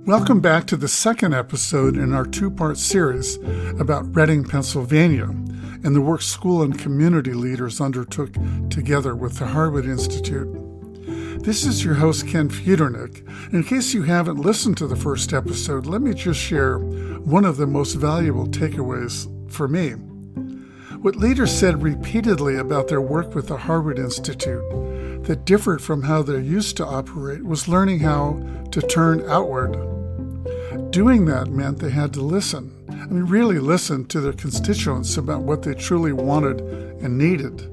Welcome back to the second episode in our two-part series about Reading, Pennsylvania, and the work school and community leaders undertook together with the Harwood Institute. This is your host, Ken Feudernick. In case you haven't listened to the first episode, let me just share one of the most valuable takeaways for me. What leaders said repeatedly about their work with the Harwood Institute that differed from how they used to operate was learning how to turn outward. Doing that meant they had to listen. Really listen to their constituents about what they truly wanted and needed.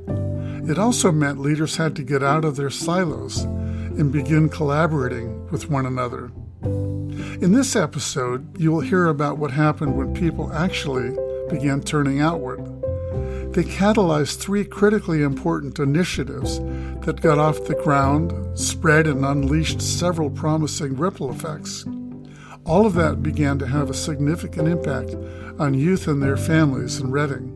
It also meant leaders had to get out of their silos and begin collaborating with one another. In this episode, you will hear about what happened when people actually began turning outward. They catalyzed three critically important initiatives that got off the ground, spread, and unleashed several promising ripple effects. All of that began to have a significant impact on youth and their families in Reading.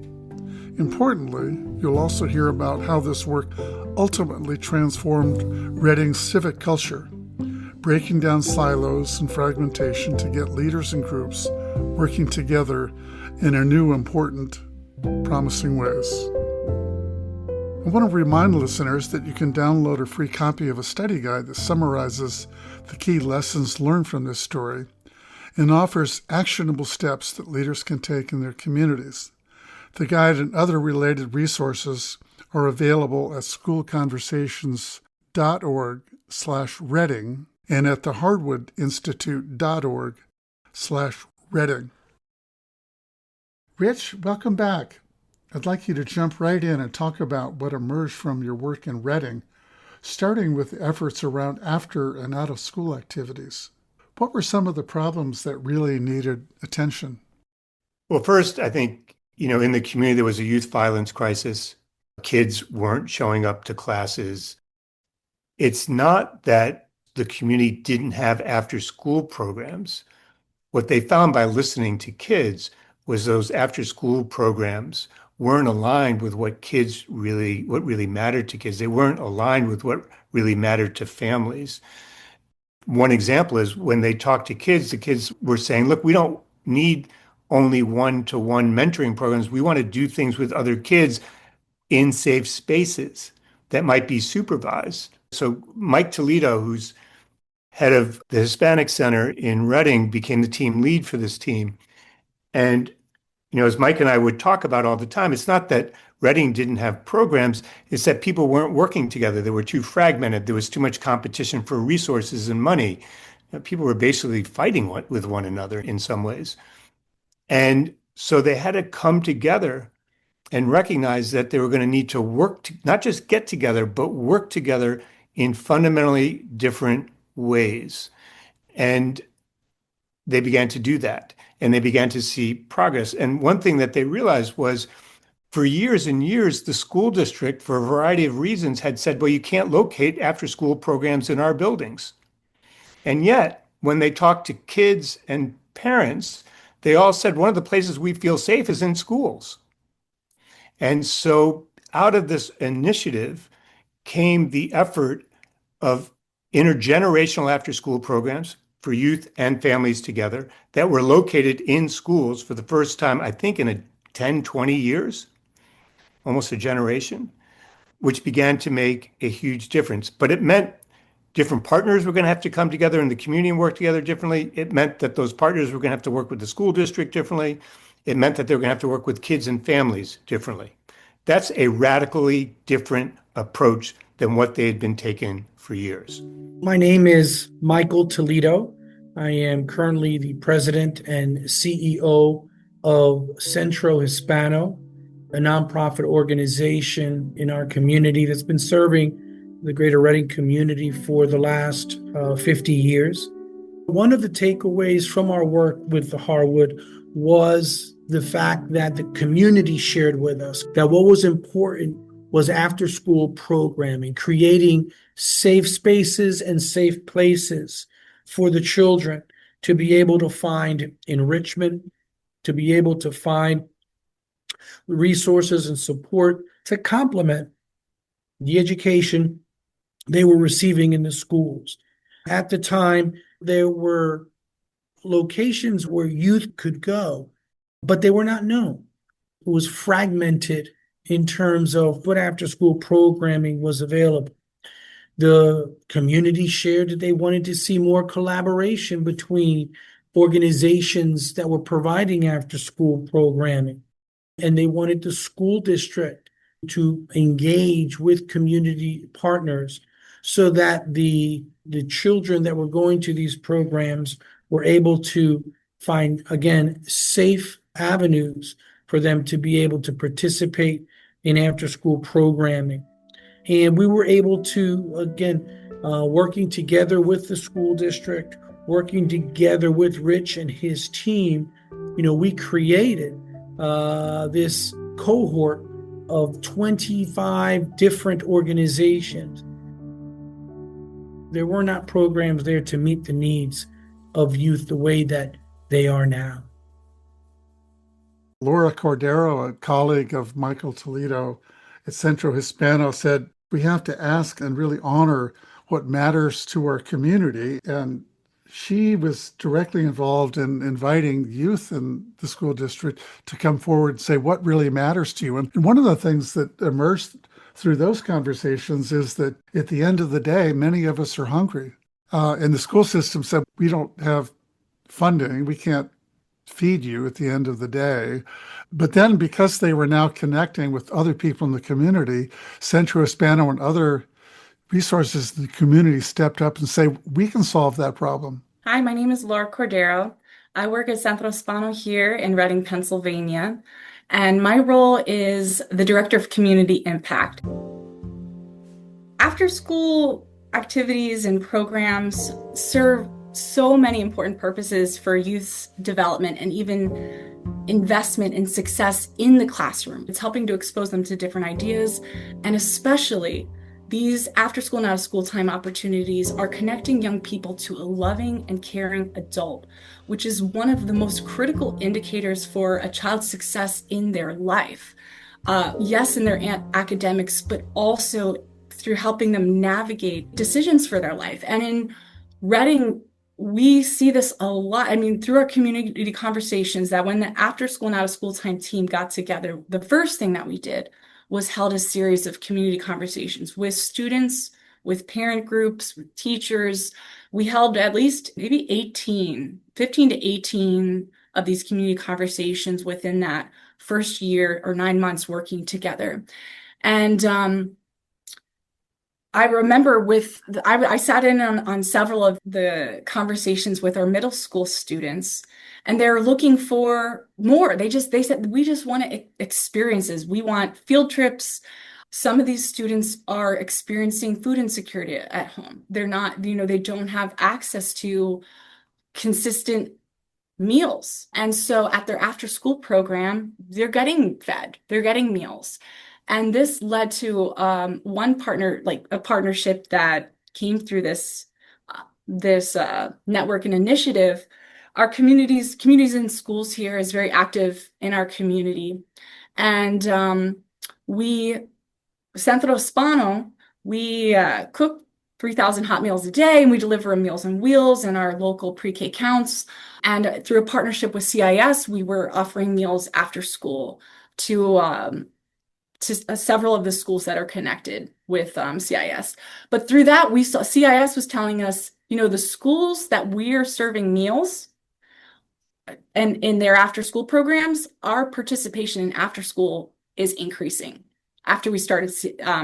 Importantly, you'll also hear about how this work ultimately transformed Reading's civic culture, breaking down silos and fragmentation to get leaders and groups working together in a new, important, promising ways. I want to remind listeners that you can download a free copy of a study guide that summarizes the key lessons learned from this story and offers actionable steps that leaders can take in their communities. The guide and other related resources are available at schoolconversations.org/Reading and at theharwoodinstitute.org/Reading. Rich, welcome back. I'd like you to jump right in and talk about what emerged from your work in Reading, starting with efforts around after and out of school activities. What were some of the problems that really needed attention? Well, first, I think, in the community, there was a youth violence crisis. Kids weren't showing up to classes. It's not that the community didn't have after-school programs. What they found by listening to kids was those after-school programs weren't aligned with what really mattered to kids. They weren't aligned with what really mattered to families. One example is when they talked to kids, the kids were saying, look, we don't need only one-to-one mentoring programs. We want to do things with other kids in safe spaces that might be supervised. So Mike Toledo, who's head of the Hispanic Center in Reading, became the team lead for this team. And as Mike and I would talk about all the time, it's not that Reading didn't have programs, it's that people weren't working together. They were too fragmented. There was too much competition for resources and money. People were basically fighting with one another in some ways. And so they had to come together and recognize that they were going to need to work, not just get together, but work together in fundamentally different ways. And they began to do that. And they began to see progress. And one thing that they realized was for years and years, the school district, for a variety of reasons, had said, well, you can't locate after-school programs in our buildings. And yet, when they talked to kids and parents, they all said one of the places we feel safe is in schools. And so out of this initiative came the effort of intergenerational after-school programs for youth and families together that were located in schools for the first time, I think, in 10, 20 years, almost a generation, which began to make a huge difference. But it meant different partners were going to have to come together in the community and work together differently. It meant that those partners were going to have to work with the school district differently. It meant that they were going to have to work with kids and families differently. That's a radically different approach than what they had been taking for years. My name is Michael Toledo. I am currently the president and CEO of Centro, Hispano, a nonprofit organization in our community that's been serving the greater Reading community for the last 50 years. One of the takeaways from our work with the Harwood was the fact that the community shared with us that what was important was after-school programming, creating safe spaces and safe places for the children to be able to find enrichment, to be able to find resources and support to complement the education they were receiving in the schools. At the time, there were locations where youth could go, but they were not known. It was fragmented in terms of what after school programming was available. The community shared that they wanted to see more collaboration between organizations that were providing after school programming. And they wanted the school district to engage with community partners so that the children that were going to these programs were able to find, again, safe avenues for them to be able to participate in after school programming. And we were able to, again, working together with the school district, working together with Rich and his team, we created this cohort of 25 different organizations. There were not programs there to meet the needs of youth the way that they are now. Laura Cordero, a colleague of Michael Toledo at Centro Hispano, said, we have to ask and really honor what matters to our community. And she was directly involved in inviting youth in the school district to come forward and say what really matters to you. And one of the things that emerged through those conversations is that at the end of the day, many of us are hungry. And the school system said, we don't have funding. We can't feed you at the end of the day. But then because they were now connecting with other people in the community, Centro Hispano and other resources in the community stepped up and say, we can solve that problem. Hi, my name is Laura Cordero. I work at Centro Hispano here in Reading, Pennsylvania, and my role is the Director of Community Impact. After school activities and programs serve so many important purposes for youth's development and even investment in success in the classroom. It's helping to expose them to different ideas, and especially these after school and out of school time opportunities are connecting young people to a loving and caring adult, which is one of the most critical indicators for a child's success in their life. Yes, in their academics, but also through helping them navigate decisions for their life. And in Reading, we see this a lot. I mean, through our community conversations, that when the after school and out of school time team got together, the first thing that we did was held a series of community conversations with students, with parent groups, with teachers. We held at least maybe 15 to 18 of these community conversations within that first year or 9 months working together. And I remember I sat in on several of the conversations with our middle school students, and they're looking for more. They said, we just want experiences. We want field trips. Some of these students are experiencing food insecurity at home. They're not, they don't have access to consistent meals. And so at their after school program, they're getting fed, they're getting meals. And this led to one partner, like a partnership that came through this network and initiative. Our communities and schools here is very active in our community. And Centro Hispano, we cook 3,000 hot meals a day, and we deliver Meals on Wheels in our local pre-K counts. And through a partnership with CIS, we were offering meals after school to several of the schools that are connected with CIS. But through that, we saw CIS was telling us, the schools that we are serving meals and in their after school programs, our participation in after school is increasing after we started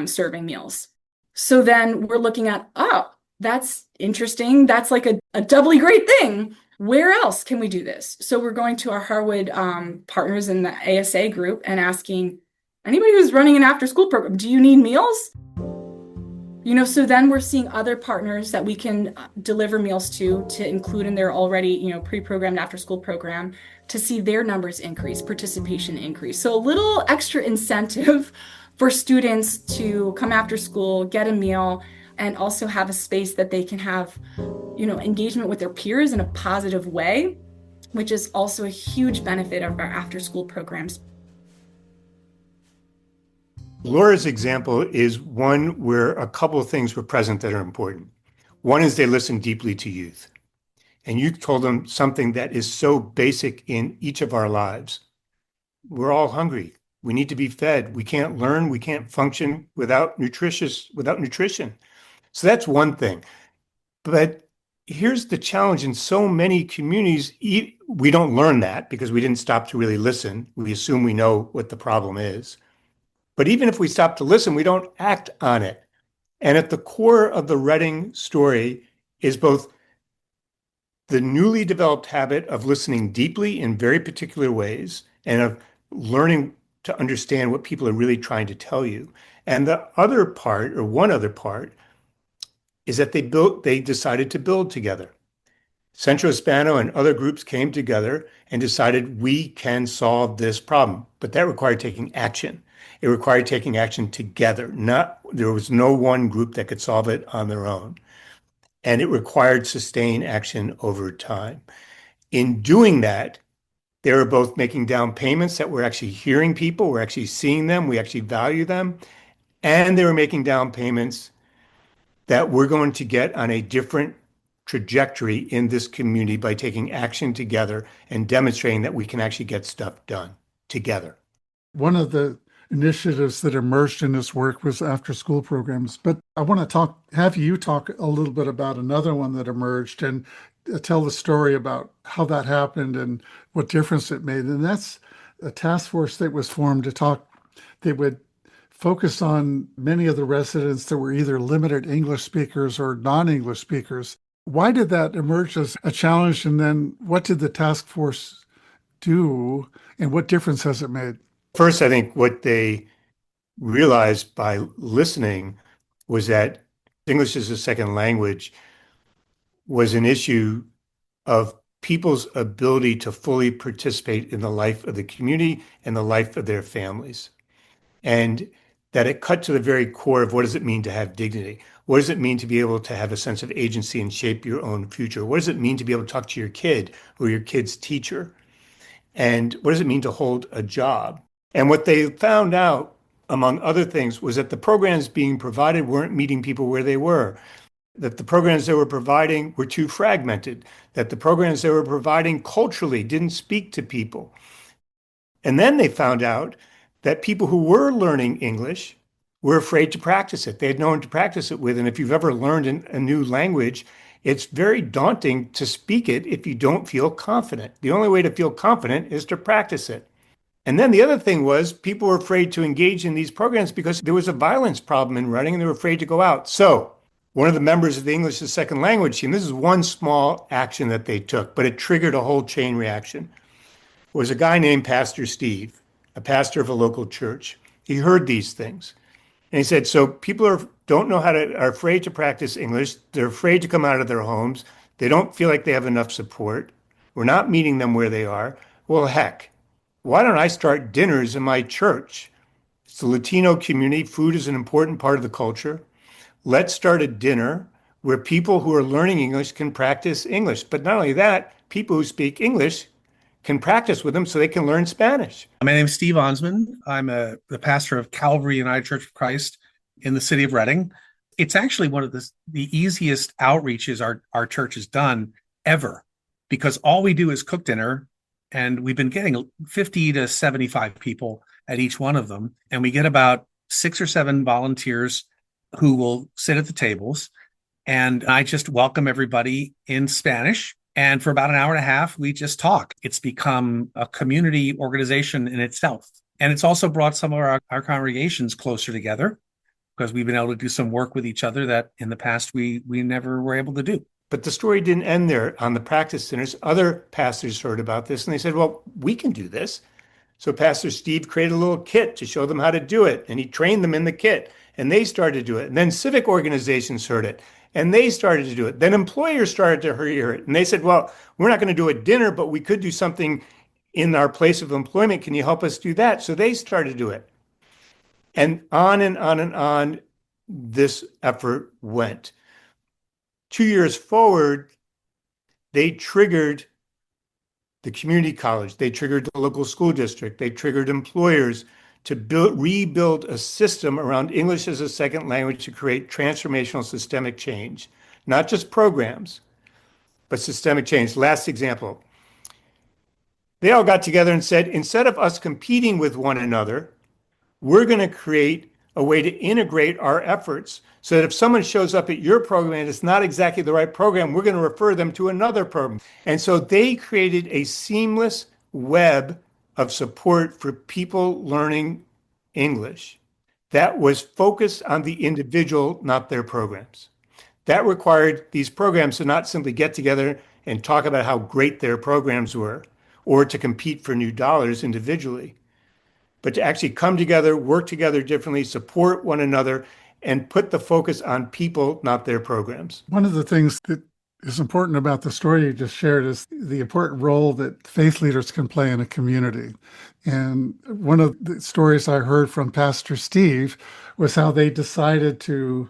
serving meals. So then we're looking at, oh, that's interesting. That's like a doubly great thing. Where else can we do this? So we're going to our Harwood partners in the ASA group and asking, anybody who's running an after school program, do you need meals? So then we're seeing other partners that we can deliver meals to include in their already, pre-programmed after school program to see their numbers increase, participation increase. So a little extra incentive for students to come after school, get a meal, and also have a space that they can have, engagement with their peers in a positive way, which is also a huge benefit of our after school programs. Laura's example is one where a couple of things were present that are important. One is they listened deeply to youth. and you told them something that is so basic in each of our lives. We're all hungry. We need to be fed. We can't learn. We can't function without nutrition. So that's one thing. But here's the challenge in so many communities, we don't learn that because we didn't stop to really listen. We assume we know what the problem is. But even if we stop to listen, we don't act on it. And at the core of the Reading story is both the newly developed habit of listening deeply in very particular ways and of learning to understand what people are really trying to tell you. And the other part, or one other part, is that they decided to build together. Centro Hispano and other groups came together and decided we can solve this problem. But that required taking action. It required taking action together. There was no one group that could solve it on their own. And it required sustained action over time. In doing that, they were both making down payments that we're actually hearing people, we're actually seeing them, we actually value them. And they were making down payments that we're going to get on a different trajectory in this community by taking action together and demonstrating that we can actually get stuff done together. One of the initiatives that emerged in this work was after school programs. But I want to have you talk a little bit about another one that emerged and tell the story about how that happened and what difference it made. And that's a task force that was formed to talk. They would focus on many of the residents that were either limited English speakers or non-English speakers. Why did that emerge as a challenge? And then what did the task force do and what difference has it made? First, I think what they realized by listening was that English as a second language was an issue of people's ability to fully participate in the life of the community and the life of their families. And that it cut to the very core of what does it mean to have dignity? What does it mean to be able to have a sense of agency and shape your own future? What does it mean to be able to talk to your kid or your kid's teacher? And what does it mean to hold a job? And what they found out, among other things, was that the programs being provided weren't meeting people where they were, that the programs they were providing were too fragmented, that the programs they were providing culturally didn't speak to people. And then they found out that people who were learning English were afraid to practice it. They had no one to practice it with. And if you've ever learned a new language, it's very daunting to speak it if you don't feel confident. The only way to feel confident is to practice it. And then the other thing was people were afraid to engage in these programs because there was a violence problem in Reading and they were afraid to go out. So one of the members of the English as a second language team, this is one small action that they took, but it triggered a whole chain reaction, was a guy named Pastor Steve, a pastor of a local church. He heard these things. And he said, so people are afraid to practice English. They're afraid to come out of their homes. They don't feel like they have enough support. We're not meeting them where they are. Well, heck, why don't I start dinners in my church? It's the Latino community. Food is an important part of the culture. Let's start a dinner where people who are learning English can practice English. But not only that, people who speak English can practice with them so they can learn Spanish. My name is Steve Onsman. I'm the pastor of Calvary United Church of Christ in the city of Reading. It's actually one of the easiest outreaches our church has done ever, because all we do is cook dinner, and we've been getting 50 to 75 people at each one of them. And we get about 6 or 7 volunteers who will sit at the tables. And I just welcome everybody in Spanish. And for about an hour and a half, we just talk. It's become a community organization in itself. And it's also brought some of our congregations closer together because we've been able to do some work with each other that in the past we never were able to do. But the story didn't end there on the practice dinners. Other pastors heard about this and they said, well, we can do this. So Pastor Steve created a little kit to show them how to do it. And he trained them in the kit and they started to do it. And then civic organizations heard it and they started to do it. Then employers started to hear it. And they said, well, we're not going to do a dinner, but we could do something in our place of employment. Can you help us do that? So they started to do it. And on and on and on, this effort went. 2 years forward, they triggered the community college, they triggered the local school district, they triggered employers to rebuild a system around English as a second language to create transformational systemic change, not just programs, but systemic change. Last example. They all got together and said, instead of us competing with one another, we're going to create a way to integrate our efforts so that if someone shows up at your program and it's not exactly the right program, we're going to refer them to another program. And so they created a seamless web of support for people learning English that was focused on the individual, not their programs. That required these programs to not simply get together and talk about how great their programs were or to compete for new dollars individually, but to actually come together, work together differently, support one another, and put the focus on people, not their programs. One of the things that is important about the story you just shared is the important role that faith leaders can play in a community. And one of the stories I heard from Pastor Steve was how they decided to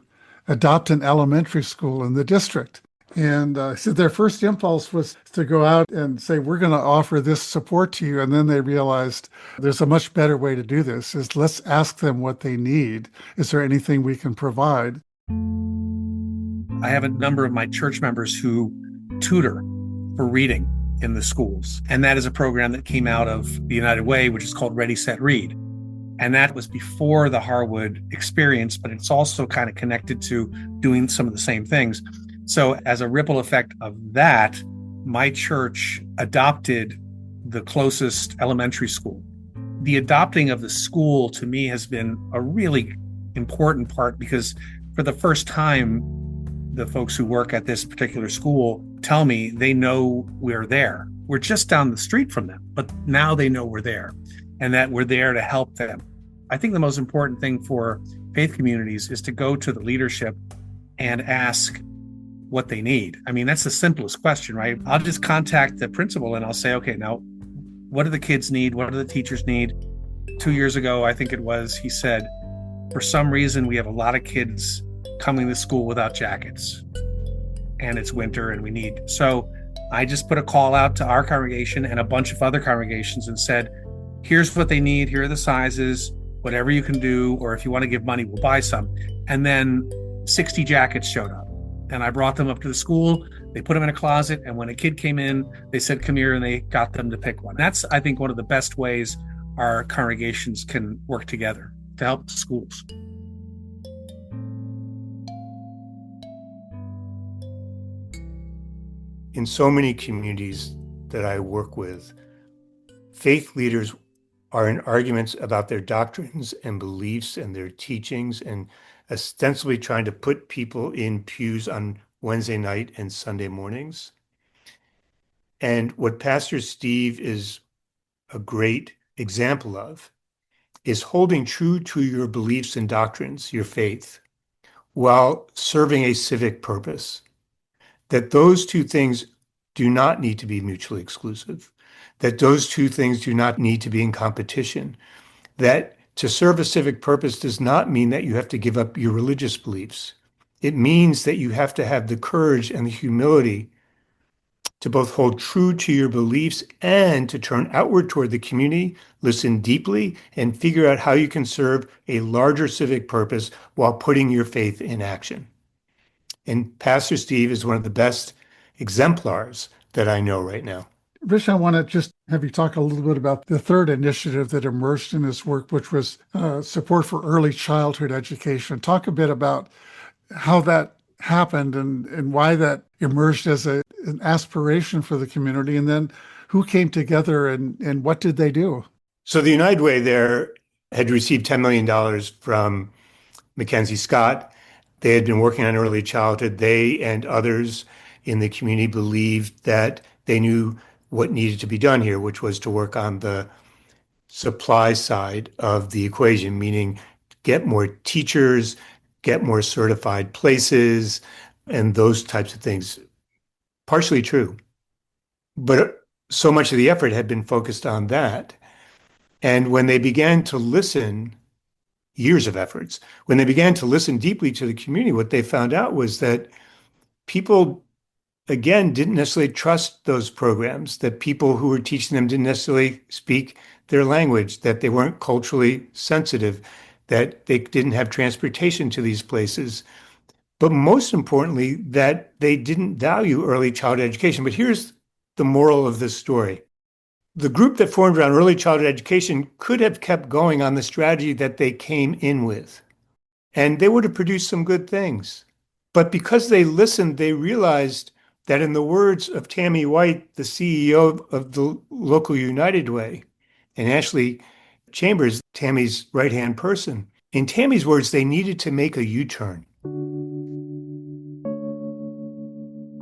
adopt an elementary school in the district. And so their first impulse was to go out and say, we're going to offer this support to you. And then they realized there's a much better way to do this, is let's ask them what they need. Is there anything we can provide? I have a number of my church members who tutor for reading in the schools. And that is a program that came out of the United Way, which is called Ready, Set, Read. And that was before the Harwood experience, but it's also kind of connected to doing some of the same things. So as a ripple effect of that, my church adopted the closest elementary school. The adopting of the school to me has been a really important part because for the first time, the folks who work at this particular school tell me they know we're there. We're just down the street from them, but now they know we're there and that we're there to help them. I think the most important thing for faith communities is to go to the leadership and ask what they need. I mean, that's the simplest question, right? I'll just contact the principal and I'll say, okay, now what do the kids need? What do the teachers need? 2 years ago, I think it was, he said, for some reason, we have a lot of kids coming to school without jackets and it's winter and we need. So I just put a call out to our congregation and a bunch of other congregations and said, here's what they need. Here are the sizes, whatever you can do. Or if you want to give money, we'll buy some. And then 60 jackets showed up. And I brought them up to the school. They put them in a closet. And when a kid came in, they said, come here, and they got them to pick one. That's, I think, one of the best ways our congregations can work together to help the schools. In so many communities that I work with, faith leaders are in arguments about their doctrines and beliefs and their teachings and ostensibly trying to put people in pews on Wednesday night and Sunday mornings. And what Pastor Steve is a great example of is holding true to your beliefs and doctrines, your faith, while serving a civic purpose. That those two things do not need to be mutually exclusive, that those two things do not need to be in competition, that to serve a civic purpose does not mean that you have to give up your religious beliefs. It means that you have to have the courage and the humility to both hold true to your beliefs and to turn outward toward the community, listen deeply, and figure out how you can serve a larger civic purpose while putting your faith in action. And Pastor Steve is one of the best exemplars that I know right now. Rich, I want to just have you talk a little bit about the third initiative that emerged in his work, which was support for early childhood education. Talk a bit about how that happened and why that emerged as an aspiration for the community, and then who came together and what did they do? So the United Way there had received $10 million from Mackenzie Scott. They had been working on early childhood. They and others in the community believed that they knew what needed to be done here, which was to work on the supply side of the equation, meaning get more teachers, get more certified places, and those types of things. Partially true. But so much of the effort had been focused on that. And when they began to listen, years of efforts, when they began to listen deeply to the community, what they found out was that people, again, didn't necessarily trust those programs, that people who were teaching them didn't necessarily speak their language, that they weren't culturally sensitive, that they didn't have transportation to these places. but most importantly, that they didn't value early childhood education. But here's the moral of this story. The group that formed around early childhood education could have kept going on the strategy that they came in with, and they would have produced some good things. But because they listened, they realized that, in the words of Tammy White, the CEO of the local United Way, and Ashley Chambers, Tammy's right-hand person, in Tammy's words, they needed to make a U-turn.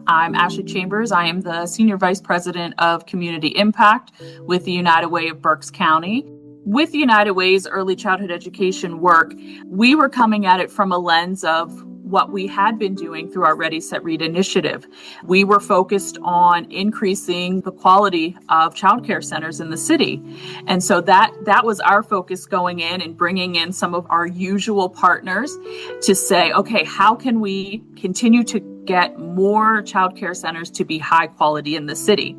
I'm Ashley Chambers. I am the Senior Vice President of Community Impact with the United Way of Berks County. With United Way's early childhood education work, we were coming at it from a lens of what we had been doing through our Ready, Set, Read initiative. We were focused on increasing the quality of childcare centers in the city. And so that was our focus going in and bringing in some of our usual partners to say, okay, how can we continue to get more childcare centers to be high quality in the city?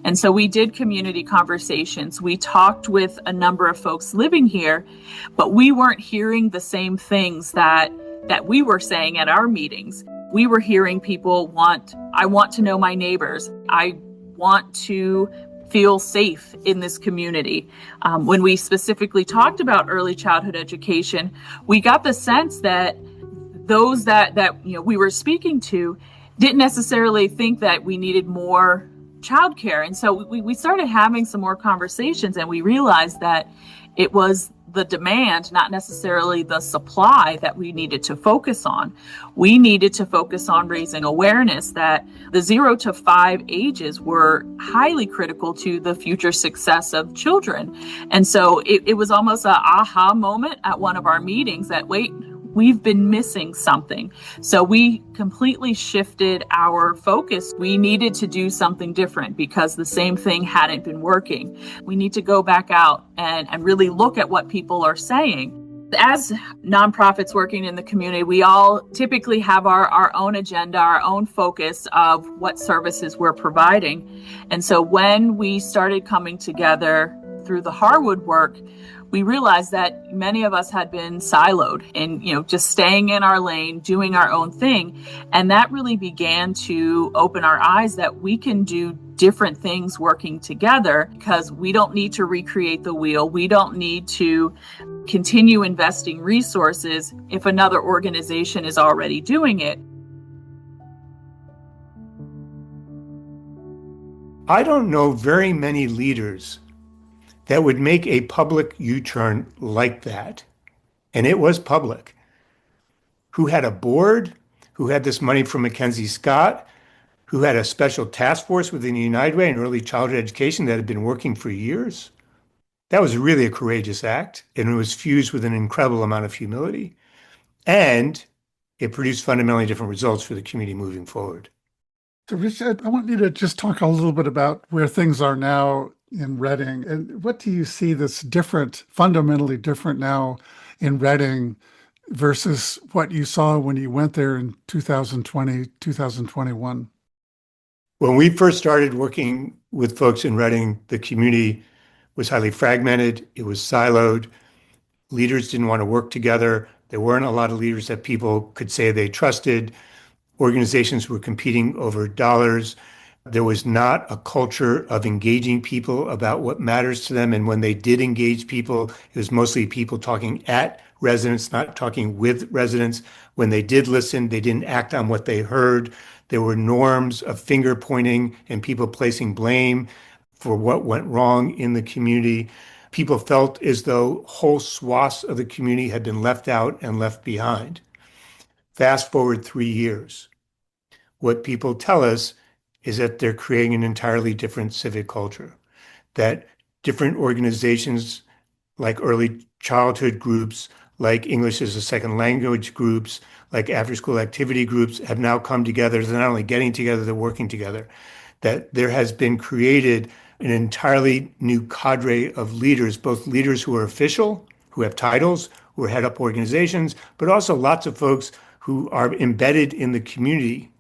And so we did community conversations. We talked with a number of folks living here, but we weren't hearing the same things that we were saying at our meetings. We were hearing people I want to know my neighbors. I want to feel safe in this community. When we specifically talked about early childhood education, we got the sense that those that we were speaking to didn't necessarily think that we needed more childcare. And so we started having some more conversations, and we realized that it was the demand, not necessarily the supply, that we needed to focus on. We needed to focus on raising awareness that the 0 to 5 ages were highly critical to the future success of children. And so it was almost an aha moment at one of our meetings that, wait, we've been missing something. So we completely shifted our focus. We needed to do something different because the same thing hadn't been working. We need to go back out and really look at what people are saying. As nonprofits working in the community, we all typically have our own agenda, our own focus of what services we're providing. And so when we started coming together through the Harwood work, we realized that many of us had been siloed and, just staying in our lane, doing our own thing. And that really began to open our eyes that we can do different things working together, because we don't need to recreate the wheel. We don't need to continue investing resources if another organization is already doing it. I don't know very many leaders that would make a public U-turn like that, and it was public, who had a board, who had this money from Mackenzie Scott, who had a special task force within the United Way in early childhood education that had been working for years. That was really a courageous act, and it was fused with an incredible amount of humility, and it produced fundamentally different results for the community moving forward. So, Rich, I want you to just talk a little bit about where things are now in Reading, and what do you see that's different, fundamentally different now in Reading versus what you saw when you went there in 2020, 2021? When we first started working with folks in Reading, the community was highly fragmented. It was siloed. Leaders didn't want to work together. There weren't a lot of leaders that people could say they trusted. Organizations were competing over dollars. There was not a culture of engaging people about what matters to them. And when they did engage people, it was mostly people talking at residents, not talking with residents. When they did listen, they didn't act on what they heard. There were norms of finger pointing and people placing blame for what went wrong in the community. People felt as though whole swaths of the community had been left out and left behind. Fast forward 3 years. What people tell us is that they're creating an entirely different civic culture, that different organizations like early childhood groups, like English as a second language groups, like after-school activity groups have now come together. They're not only getting together, they're working together. That there has been created an entirely new cadre of leaders, both leaders who are official, who have titles, who head up organizations, but also lots of folks who are embedded in the community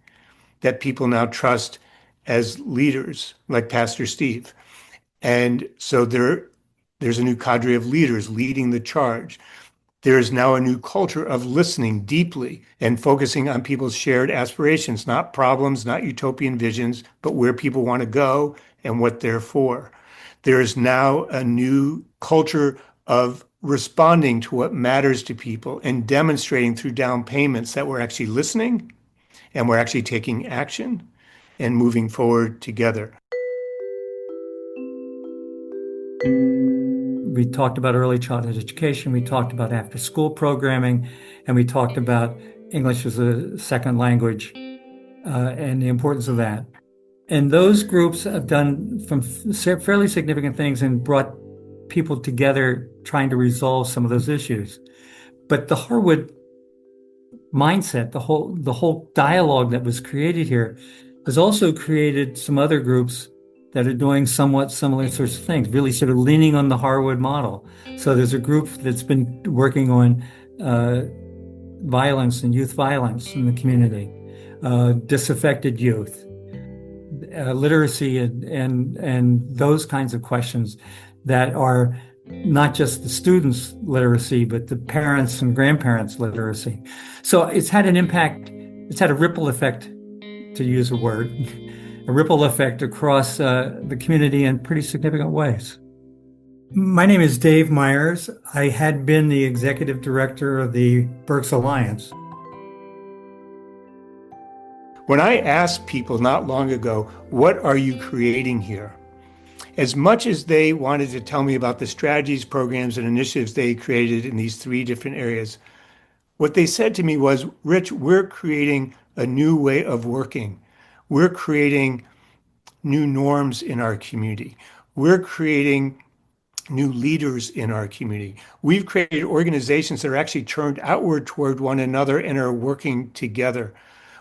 that people now trust as leaders, like Pastor Steve. And so there's a new cadre of leaders leading the charge. There is now a new culture of listening deeply and focusing on people's shared aspirations, not problems, not utopian visions, but where people want to go and what they're for. There is now a new culture of responding to what matters to people and demonstrating through down payments that we're actually listening and we're actually taking action and moving forward together. We talked about early childhood education, we talked about after school programming, and we talked about English as a second language and the importance of that. And those groups have done some fairly significant things and brought people together trying to resolve some of those issues. But the Harwood mindset, the whole dialogue that was created here has also created some other groups that are doing somewhat similar sorts of things, really sort of leaning on the Harwood model. So there's a group that's been working on violence and youth violence in the community, disaffected youth, literacy and those kinds of questions that are not just the students' literacy, but the parents and grandparents' literacy. So it's had an impact, it's had a ripple effect, to use a word, a ripple effect across the community in pretty significant ways. My name is Dave Myers. I had been the executive director of the Berks Alliance. When I asked people not long ago, what are you creating here? As much as they wanted to tell me about the strategies, programs, and initiatives they created in these 3 different areas, what they said to me was, Rich, we're creating a new way of working. We're creating new norms in our community. We're creating new leaders in our community. We've created organizations that are actually turned outward toward one another and are working together.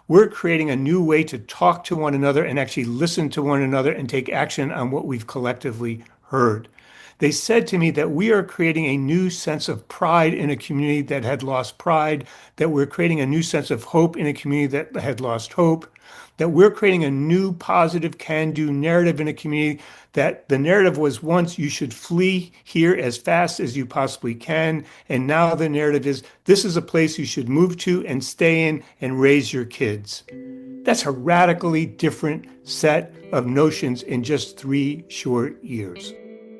We're creating a new way to talk to one another and actually listen to one another and take action on what we've collectively heard. They said to me that we are creating a new sense of pride in a community that had lost pride, that we're creating a new sense of hope in a community that had lost hope, that we're creating a new positive can-do narrative in a community, that the narrative was once you should flee here as fast as you possibly can, and now the narrative is this is a place you should move to and stay in and raise your kids. That's a radically different set of notions in just 3 short years.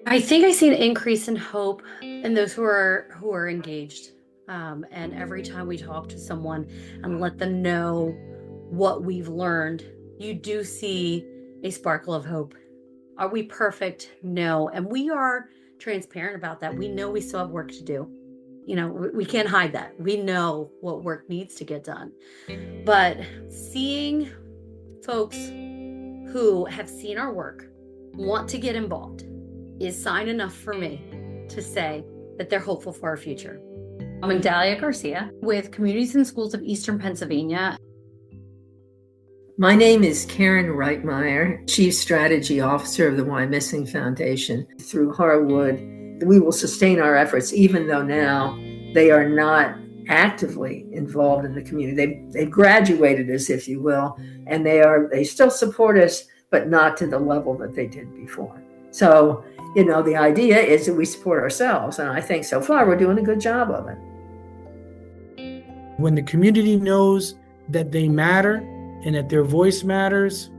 I think I see an increase in hope in those who are engaged. And every time we talk to someone and let them know what we've learned, you do see a sparkle of hope. Are we perfect? No. And we are transparent about that. We know we still have work to do. You know, we can't hide that. We know what work needs to get done. But seeing folks who have seen our work want to get involved is sign enough for me to say that they're hopeful for our future. I'm Dahlia Garcia with Communities and Schools of Eastern Pennsylvania. My name is Karen Reitmeyer, Chief Strategy Officer of the Why Missing Foundation. Through Harwood, we will sustain our efforts even though now they are not actively involved in the community. They've graduated us, if you will, and they still support us, but not to the level that they did before. So, you know, the idea is that we support ourselves, and I think so far we're doing a good job of it. When the community knows that they matter and that their voice matters,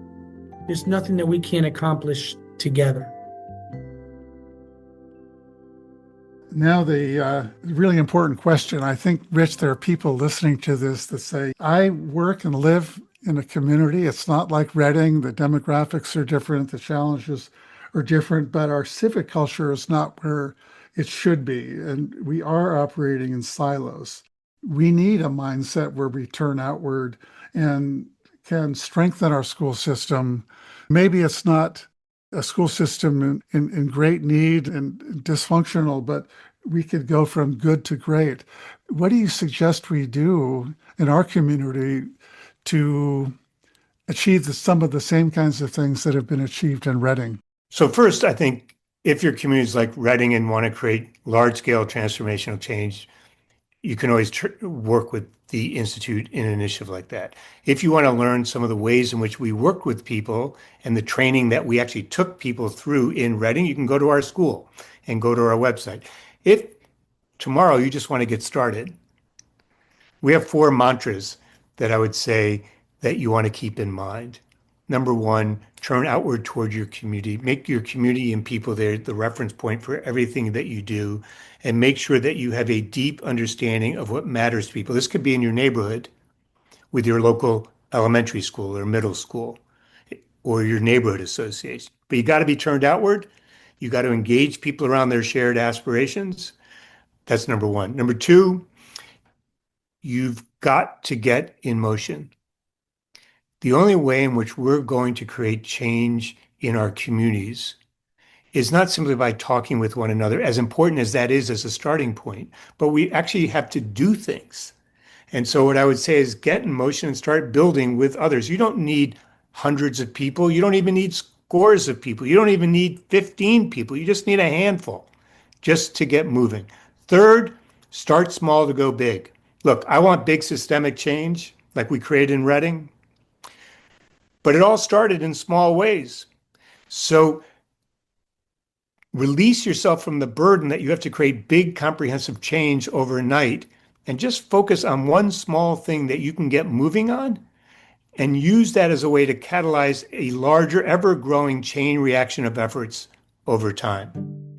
there's nothing that we can't accomplish together. Now, the really important question. I think, Rich, there are people listening to this that say, I work and live in a community. It's not like Reading. The demographics are different. The challenges are different, but our civic culture is not where it should be. And we are operating in silos. We need a mindset where we turn outward and can strengthen our school system. Maybe it's not a school system in great need and dysfunctional, but we could go from good to great. What do you suggest we do in our community to achieve some of the same kinds of things that have been achieved in Reading? So first, I think if your community is like Reading and want to create large-scale transformational change, you can always work with the Institute in an initiative like that. If you want to learn some of the ways in which we work with people and the training that we actually took people through in Reading, you can go to our school and go to our website. If tomorrow you just want to get started. We have 4 mantras that I would say that you want to keep in mind. Number 1, turn outward toward your community. Make your community and people there the reference point for everything that you do, and make sure that you have a deep understanding of what matters to people. This could be in your neighborhood with your local elementary school or middle school or your neighborhood association. But you got to be turned outward. You got to engage people around their shared aspirations. That's number 1. Number 2, you've got to get in motion. The only way in which we're going to create change in our communities is not simply by talking with one another, as important as that is as a starting point, but we actually have to do things. And so what I would say is get in motion and start building with others. You don't need hundreds of people. You don't even need scores of people. You don't even need 15 people. You just need a handful just to get moving. Third, start small to go big. Look, I want big systemic change like we created in Reading, but it all started in small ways. So release yourself from the burden that you have to create big comprehensive change overnight and just focus on one small thing that you can get moving on and use that as a way to catalyze a larger, ever-growing chain reaction of efforts over time.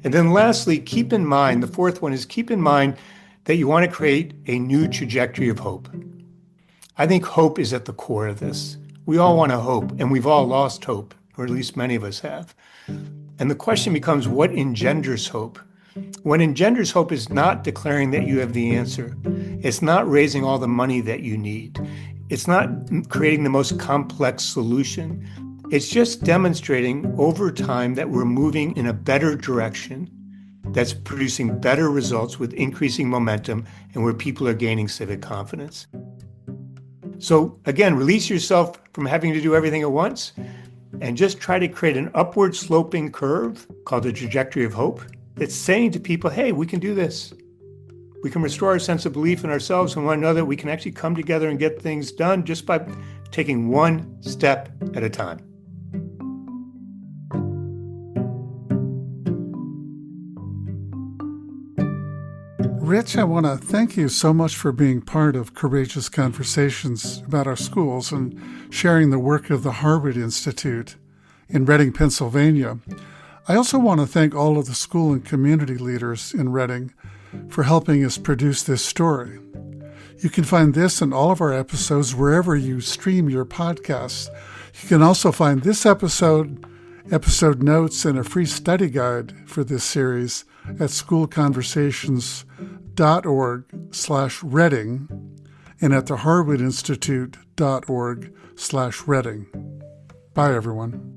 And then lastly, keep in mind, the 4th one is keep in mind that you want to create a new trajectory of hope. I think hope is at the core of this. We all want to hope, and we've all lost hope, or at least many of us have. And the question becomes, what engenders hope? What engenders hope is not declaring that you have the answer. It's not raising all the money that you need. It's not creating the most complex solution. It's just demonstrating over time that we're moving in a better direction that's producing better results with increasing momentum and where people are gaining civic confidence. So again, release yourself from having to do everything at once and just try to create an upward sloping curve called the trajectory of hope that's saying to people, hey, we can do this. We can restore our sense of belief in ourselves and one another. We can actually come together and get things done just by taking one step at a time. Rich, I want to thank you so much for being part of Courageous Conversations about our schools and sharing the work of the Harwood Institute in Reading, Pennsylvania. I also want to thank all of the school and community leaders in Reading for helping us produce this story. You can find this and all of our episodes wherever you stream your podcasts. You can also find this episode notes, and a free study guide for this series at schoolconversations.org/Reading and at the harwoodinstitute.org/Reading. Bye, everyone.